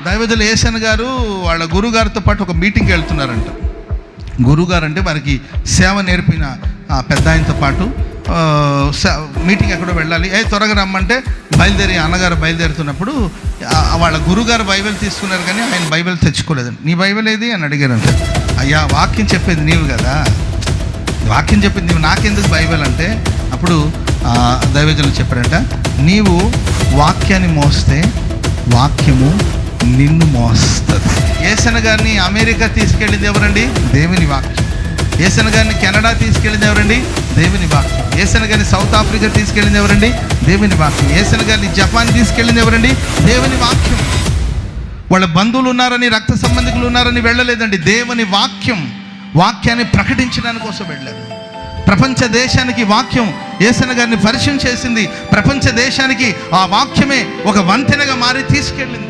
దైవజనులు ఏసన్ గారు వాళ్ళ గురుగారితో పాటు ఒక మీటింగ్కి వెళ్తున్నారంట. గురుగారు అంటే వారికి సేవ నేర్పిన పెద్ద ఆయనతో పాటు మీటింగ్ ఎక్కడో వెళ్ళాలి. త్వరగా రమ్మంటే అన్నగారు బయలుదేరుతున్నప్పుడు వాళ్ళ గురుగారు బైబిల్ తీసుకున్నారు, కానీ ఆయన బైబిల్ తెచ్చుకోలేదండి. నీ బైబిల్ ఏది అని అడిగారంట. అయ్యా, వాక్యం చెప్పేది నీవు కదా, వాక్యం చెప్పింది నీవు, నాకెందుకు బైబిల్ అంటే, అప్పుడు దైవజనులు చెప్పారంట, నీవు వాక్యాన్ని మోస్తే వాక్యము నిన్ను మోస్తుంది. యేసన్న గారిని అమెరికా తీసుకెళ్ళింది ఎవరండి? దేవుని వాక్యం. యేసన్న గారిని కెనడా తీసుకెళ్ళింది ఎవరండి? దేవుని వాక్యం. యేసన్న గారిని సౌత్ ఆఫ్రికా తీసుకెళ్ళింది ఎవరండి? దేవుని వాక్యం. యేసన్న గారిని జపాన్ తీసుకెళ్ళింది ఎవరండి? దేవుని వాక్యం. వాళ్ళ బంధువులు ఉన్నారని, రక్త సంబంధికులు ఉన్నారని వెళ్ళలేదండి. దేవుని వాక్యాన్ని ప్రకటించడానికి కోసం వెళ్ళారు. ప్రపంచ దేశానికి వాక్యం యేసన్న గారిని పరిచయం చేసింది. ప్రపంచ దేశానికి ఆ వాక్యమే ఒక వంతెనగా మారి తీసుకెళ్ళింది.